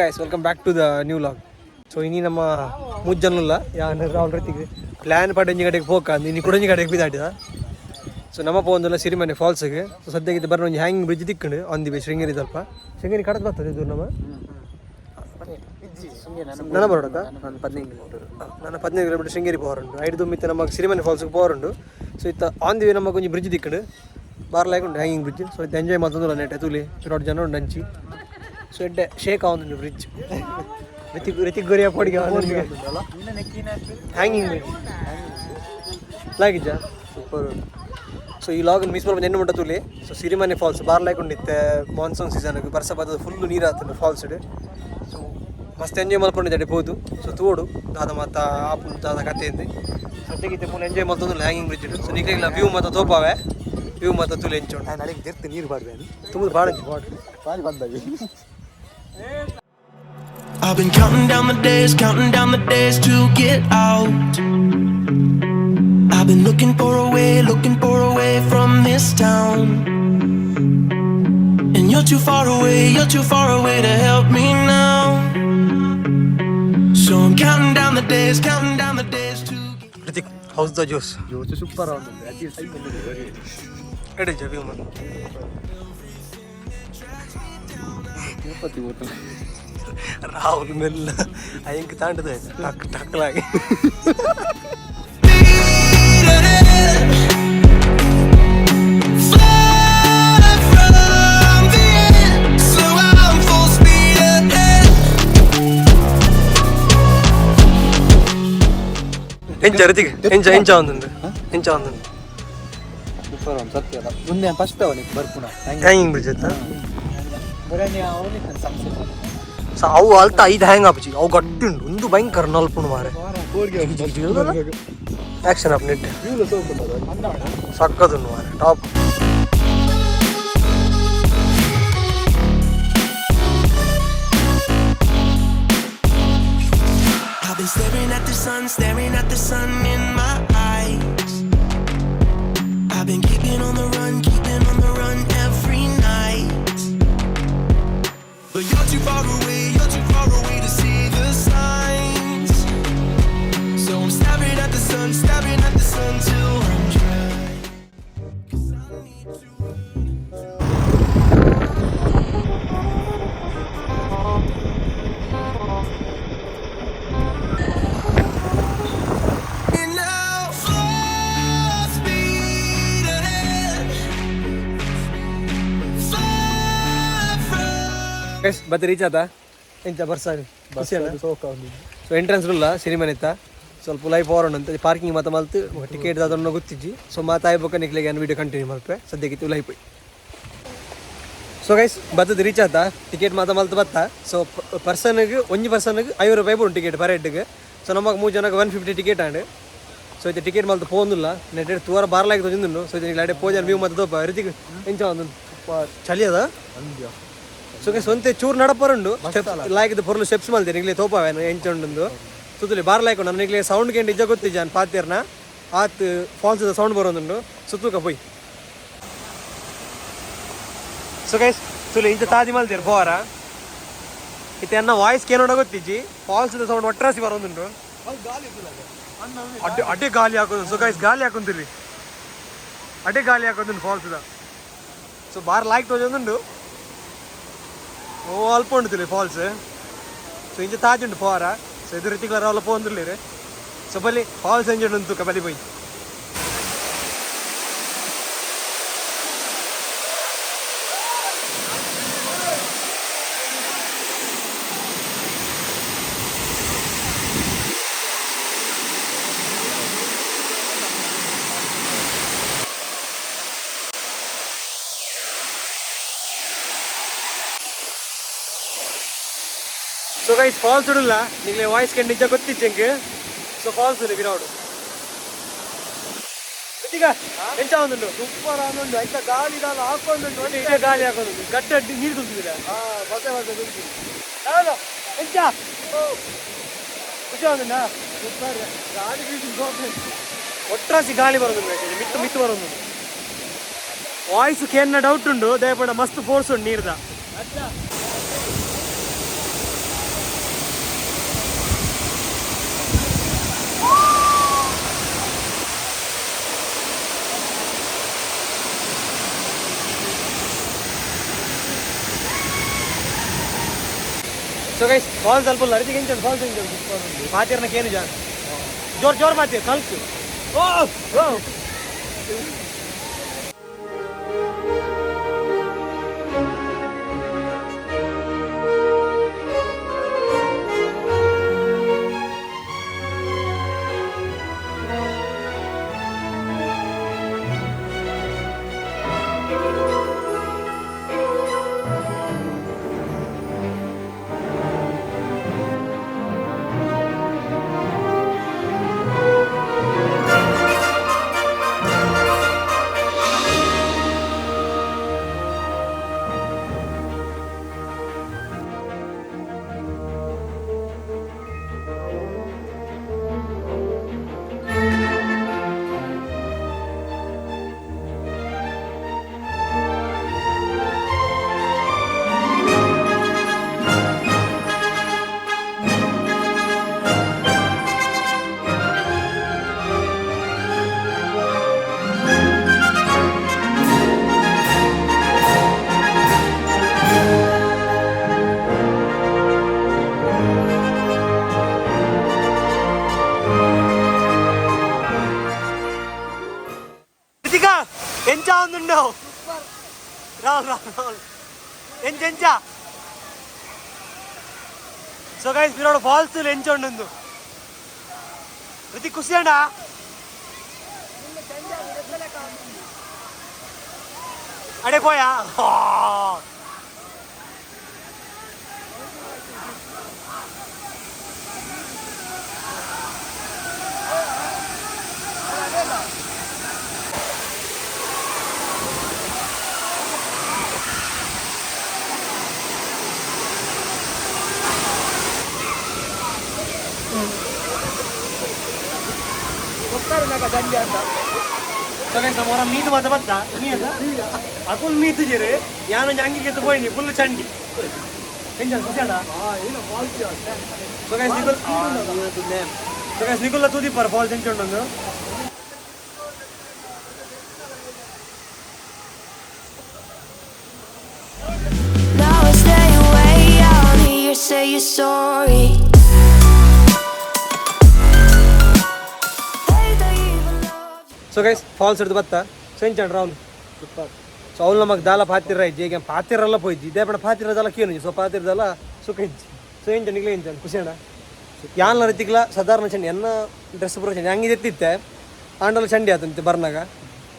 guys, welcome back to the new vlog. So ini nama mujjannulla yaane round rettige plan padenji gadege pokandi ini kudanji gadege bidadida. So nama povondula Sirimane Falls ge. So sadyage barna onji hanging bridge dikkundu on the way Shringeri dalpa. Shringeri kadad battade idu nama. Nana barodaka ನಾನು 15 kilometre Sringeri ಪೋರುಂಡು ಐದು ಮಿತ್ತ ನಮಗೆ Sirimane falls ಗೆ ಪೋರುಂಡು. So ಇತ್ತ on the way ನಮಗೆ ಒಂಜಿ bridge ದಿಕ್ಕುಂಡು ಬಾರ್ಲಾಯ್ಕ ಉಂಡು ಹ್ಯಾಂಗಿಂಗ್ ಬ್ರಿಡ್ಜ್. ಸೊ ಇದು ಎಂಜಾಯ್ ಮಾಡ್ತಂದುಲ್ಲ ನೆಟ್ ತುಲಿ ಇರೋಡು ಜನ ಉಂಡು ಅಂಚಿ. ಸೊ ಎಡ್ಡೆ ಶೇಕ್ ಆವೊಂದುಂಡು ಬ್ರಿಡ್ಜ್ ರಿತಿಕ್ ಗೊರಿಯ ಪೋಡಿಗೆ ಹ್ಯಾಂಗಿಂಗ್ ಬ್ರಿಡ್ಜ್ ಲಾಗಿಜ್ಜ ಸೂಪರ್. ಸೊ ಈ ಲಾಗ್ ಮಿಸ್ ಮಾಡ್ಬೋದು ಎಣ್ಣೆ ಮುಟ್ಟ ತುಲಿ. ಸೊ ಸಿರಿಮನೆ ಫಾಲ್ಸ್ ಬಾರ್ಲಾಯ್ಕ ಉಂಡಿತ್ತೆ ಮಾನ್ಸೂನ್ ಸೀಸನ್ಗೆ ಬರ್ಸ ಬರ್ತದೆ ಫುಲ್ಲು ನೀರು ಆಗ್ತದೆ ಫಾಲ್ಸ್. ಸೊ ಮಸ್ತ್ ಎಂಜಾಯ್ ಮಾಡ್ಕೊಂಡಿದ್ದೆ ಹೋದು. ಸೊ ತೋಡು ದಾದ ಮತ್ತು ಆಪು ದಾದ ಕತೆ ಇದೆ ಸದ್ಯಕ್ಕೆ ಫುಲ್ ಎಂಜಾಯ್ ಮಾಡ್ತಂದ್ರೆ ಹ್ಯಾಂಗಿಂಗ್ ಬ್ರಿಡ್ಜ್. ಸೊ ನಿಕ್ಲಿಲ್ಲ ವ್ಯೂ ಮತ್ತು ತೋಪಾವೆ ವ್ಯೂ ಮತ್ತು ತುಲಿ ಎಂಚೋಣ ನನಗೆ ಜರ್ತಿ ನೀರು ಬಾಡ್ಬೇಡಿ ತುಂಬ ಬಾಡಂಜಿ body ಬಂದಾಗಿ. I've been counting down the days to get out. I've been looking for a way from this town. And you're too far away to help me now. So I'm counting down the days to get Ritik, how's the juice? Juice super on that is Ready Javi man. Rahul mella ayenk taandadu tak lagi. ಎಂಚ ರಿತಿಗೆ ಎಂಚ ಒಂದುಂಡು super on ಸತ್ಯ ಅಲ್ಲ ಮುಂದೆ first ಅವನಿಗೆ ಬರ್ಪುಣ hanging bridge ಅಂತ ಬರನೇ ಅವನಿಗೆ ಸಂಸೆ. So ಅವು ಅಲ್ತ ಐದು ಹ್ಯಾಂಗ್ ಆಪುಜಿ ಅವು ಗಟ್ಟಿ ಉಂಡು ಒಂದು ಭಯಂಕರ ನಲ್ಪುಣು ಮಾರೆ ಆಕ್ಷನ್ ಆಪ್ ನೆಟ್ ಸಕ್ಕದುಂಡು ಮಾರೆ top. I've been staring at the sun in my eyes. I've been keeping on the run every night. But you're too far away to see the signs. So I'm staring at the sun till I'm dry. 'Cause I need to. Guys ಬತ್ reach ಆತ ಎಂಚ ಬರ್ಸಾಗಿ so entrance ಉಲ್ಲ ಸಿರಿಮನೆ ಇತ್ತ ಸ್ವಲ್ಪ life forward ಅಂತ parking ಮಾತ ಮಲ್ತು ticket ಅದನ್ನು ಗೊತ್ತಿಜ್ಜಿ. So ಮಾತಾಯ್ ಬೊಕ್ಕ ನಿಕ್ಲಿಗೆ ಏನು ವೀಡಿಯೋ ಕಂಟಿನ್ಯೂ ಮಾಡ್ಪೆ ಸದ್ಯಕ್ಕೆ ಲೈಫ್ ಹೋಯ್. ಸೊ ಗೈಸ್ ಬತ್ತದ ರೀಚ್ ಆತ ಟಿಕೆಟ್ ಮಾತ ಮಲ್ತು ಬತ್ತ. ಸೊ ಪರ್ಸನ್ಗೆ ಒಂಜಿ ಪರ್ಸನ್ಗೆ 50 ರೂಪಾಯಿ ಬೋಡು ಟಿಕೆಟ್ ಪರ್ ಹೆಡ್ಗೆ. ಸೊ ನಮಗೆ 3 ಜನಕ್ಕೆ 150 ಟಿಕೆಟ್ ಆಂಡ್. ಸೊ ಇದು ಟಿಕೆಟ್ ಮಲ್ತು ಪೋಂದಿಲ್ಲ ನೆಟ್ ತೂರ ಬಾರ್ಲಾಗಿ ತೊಂದಿಂದು. ಸೊ ಇದು ಅಡೆ ಪೋಜನ್ ವ್ಯೂ ಮತ್ತು ತೋಪ ರೀತಿಗೆ ಎಂಚ ಒಂದು ಚಳಿ ಅದ. ಸೊ ಗೈಸ್ ಒಂತೆ ಚೂರು ನಡಪರುಂಡು ಲಾಯ್ಕಿದ ಪೊರ್ಲು ಸ್ಟೆಪ್ಸ್ ಮಲ್ತೆ ನಿಗ್ಲೆ ತೋಪಾವೇನು ಎಂಚುಂಡು ಸುತ್ತಲಿ ಬಾರ್ ಲಾಯ್ಕೊಂಡು ನಮ್ಮ ನಿಗ್ಲೆ ಸೌಂಡ್ ಗಂಟೆ ಇಜ್ಜ ಗೊತ್ತಿಜ್ಜ ಅನ್ ಪಾತಿರ್ನ ಆತ್ ಫಾಲ್ಸ್ ಸೌಂಡ್ ಬರೋದುಂಡು ಸುತ್ತೂಕ ಪೋಯ್. ಸೊ ಗೈಸ್ ತುಲಿ ಇಂಚ ತಾಜಿ ಮಲ್ತೀರಿ ಪೋರ ಇತ್ತೆ ಅನ್ನ ವಾಯ್ಸ್ ಕೇನೋಡ ಗೊತ್ತಿಜ್ಜಿ ಫಾಲ್ಸ್ ಸೌಂಡ್ ಒಟ್ರಾಸಿ ಬರೋದುಂಡು ಅಡ್ಡೆ ಗಾಳಿ ಹಾಕೋದು. ಸೊ ಗೈಸ್ ಗಾಳಿ ಹಾಕೊಂತಿರಿ ಅಡ್ಡೆ ಗಾಳಿ ಹಾಕೋದುಂಡು ಫಾಲ್ಸ್ದ. ಸೊ ಬಾರ್ ಲಾಯ್ಕ್ ತೋಜೊಂದುಂಡು ಓ ಅಲ್ಪ ಉಂಟು ಫಾಲ್ಸ್. ಸೊ ಇಂಚ ತಾಜ್ ಉಂಟು ಪೋರ. ಸೊ ಇದು ರೀತಿ ಅವಲ್ಲ ಪೋಂದಿರ್ಲಿರಿ. ಸೊ ಬಲ್ಲಿ ಫಾಲ್ಸ್ ಎಂಜಾಯ್ ಉಂಟು ಕಬಲಿ ಬೈ. ಸೊ ಗೈಸ್ ಫಾಲ್ಸ್ ಉಡಲ್ಲ ನಿಗ್ಲೆ ವಾಯ್ಸ್ ಕಂಡು ನಿಜ ಗೊತ್ತಿಚ್ಚಂಗೆ. ಸೊ ಫಾಲ್ಸ್ ಉಂಡು ಬಿರೋಡು ಈಗ ಎಂಚ ಒಂದುಂಡು ಸೂಪರ್ ಆನೊಂದು ಐತ ಗಾಳಿ ಹಾಕೊಂಡು ಇದೇ ಗಾಳಿ ಹಾಕೊಂಡು ಗಟ್ಟ ನೀರು ಕುಲ್ತಿದ್ದೀರ ಮತ್ತೆ ಕುಲ್ತಿದ್ದೀರಿ ಹೌದು ಎಂಚ ಖುಷಿ ಒಂದುಂಡ ಸೂಪರ್ ಗಾಳಿ ಒಟ್ರಾಸಿ ಗಾಳಿ ಬರೋದು ಮಿತ್ತು ಬರೋದು. ವಾಯ್ಸ್ ಕೇನ್ನ ಡೌಟ್ ಉಂಡು ದಯಪಡ ಮಸ್ತ್ ಫೋರ್ಸ್ ಉಂಡು ನೀರ್ದ. ಗೈಸ್ ಫಾಲ್ಸ್ ಸ್ವಲ್ಪ ಅರಿತಿಗೆ ಎಂಚ ಫಾಲ್ಸ್ ಎಂಚ ಮಾತಿರ್ನಕ್ಕೆ ಏನು ಜಾನ್ ಜೋರ್ ಜೋರ್ ಮಾತಿ ಕಲ್ತು ಓ ಓ ఎంచా ఉందుండవు రావు రావు రావు ఎంచెంచా సో గైస్ మీరు ఫాల్స్ ఎంచుండు ಋತಿಕ್ ಖುಷಿ ಅಣ್ಣ ಅಡೆ ಪೋಯಾ सगळ्यांना समोर मीठ माझा बघता मी आपण मी तुझे रे यानं जांगी घेतो पोय फुल चंडी सगळ्याच निकोला तुझी पर फॉल त्यांच्या Now I stay away, I wanna hear you say you're sorry. So guys falls ಹಿಡಿದು ಬತ್ತಾ ಸೊ ಎಂಚಂಡ್ ರಾಹುಲ್ ಸೊ ಅವ್ಲು ನಮಗೆ ದಾಲ ಪಾತಿರ ಇಜ್ಜಿ ಈಗ ಪಾತಿರಲ್ಲ ಪೋಯ್ಜಿ ಇದೇ ಪಡ ಪಾತಿರ ದಾಲ ಕೇನು ಸೊ ಪಾತಿರ ದಾಲ ಸುಖ ಇಜ್ಜಿ ಸೊ ಎಂಚ ನಿಗ್ಲೆ ಎಂಚಂಡ್ ಖುಷಿ ಅಣ್ಣ ಯಾನ್ಲ ರೀತಿಗ್ಲ ಸಾಧಾರಣ ಚಂಡಿ ಎನ್ನ ಡ್ರೆಸ್ ಪೂರ ಚಂಡಿ ಹಂಗೆ ಎತ್ತಿತ್ತೆ ಆಂಡಲ್ ಚಂಡಿ ಆತಂತೆ ಬರ್ನಾಗ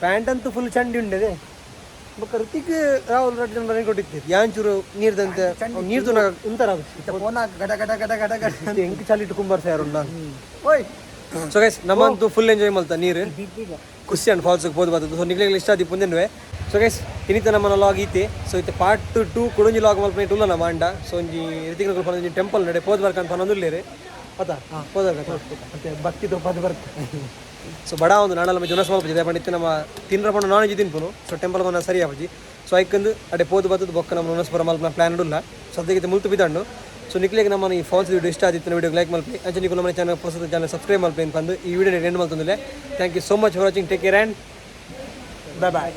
ಪ್ಯಾಂಟ್ ಅಂತೂ ಫುಲ್ ಚಂಡಿ ಉಂಡದೆ ಬೊಕ್ಕ ಋತಿಕ್ ರಾಹುಲ್ ರೆಡ್ ಜನರ ಕೊಟ್ಟಿತ್ತು ಯಾಂಚೂರು ನೀರ್ದಂತೆ ನೀರು ತುನಾಗ ಉಂತಾರ ಗಡ ಗಡ ಗಡ ಗಡ ಗಡ ಹೆಂಗೆ ಚಾಲಿಟ್ಟು ಕುಂಬಾರ್ಸ ಯಾರು ಓಯ್ ಸೊ ಗೈಸ್ ನಮ್ಮಂತೂ ಫುಲ್ ಎಂಜಾಯ್ ಮಾಡ್ತಾ ನೀರು ಖುಷಿ ಅಂಡ್ ಫಾಲ್ಸ್ಗೆ ಹೋದ್ ಬರ್ತದೆ ಸೊ ನಿಗ್ಲಿಗೆ ಇಷ್ಟ ಆದಿ ಪುಂದಿನ್ವೆ ಸೊ ಗೈಸ್ ಇನ್ನಿತ ನಮ್ಮನ್ನ ಲಾಗ್ ಐತಿ ಸೊ ಇತ್ತೆ ಪಾರ್ಟ್ 2 ಕುಡುಂಜಿ ಲಾಗ್ ಮಲ್ಪ ಟುಲ್ಲ ನಮ್ಮ ಅಂಡ ಸೊ ಒಂಜಿ ಋತಿಕ್ ಒಂಜಿ ಟೆಂಪಲ್ ನಡೆ ಹೋದ್ ಬರ್ಕಂತ ಅನ್ನೋದಿಲ್ಲೇರಿ ಆತಾ ಹೋದ್ ಮತ್ತೆ ಭಕ್ತಿ ತೋಪದ ಬರ್ತ ಸೊ ಬಡ ಒಂದು ನಾಡಲ್ಲ ಜೊನಸ್ ಮಲ್ಪಜಿದೆ ಪಂಡಿತ್ತು ನಮ್ಮ ತಿನ್ರ ಪಂಡ ನಾನ್ ವೆಜ್ ತಿನ್ಪುನು ಸೊ ಟೆಂಪಲ್ ಮನ ಸರಿ ಆಪಜಿ ಸೊ ಐಕಂದು ಅಡೆ ಹೋದ್ ಬರ್ತದ ಬೊಕ್ಕ ನಮ್ಮ ನೊನಸ್ಪುರ ಮಲ್ಪನ ಪ್ಲಾನ್ ಉಲ್ಲ ಸದ್ಯಕ್ಕೆ ಮುಲ್ತು ಬಿದ್ದಂಡು ಸೊ ನಿಕ್ಲಿಗೆ ನಮ್ಮ ಈ ಫಾಲ್ಸ್ ವಿಡಿಯೋ ಇಷ್ಟ ಆದಿತ್ತು ವಿಡಿಯೋ ಲೈಕ್ ಮಲ್ಪಿ ಅಂಚೆ ನೀವು ನಮ್ಮ ಚಾನಲ್ ಹೊಸ ಚಾನಲ್ ಸಬ್ಸ್ಕ್ರೈಬ್ ಮಲ್ಪಿ ಬಂದು ಈ ವಿಡಿಯೋ ಎಂಡ್ ಮಾಡ್ತಂದಿಲ್ಲ thank you so much for watching take care and bye bye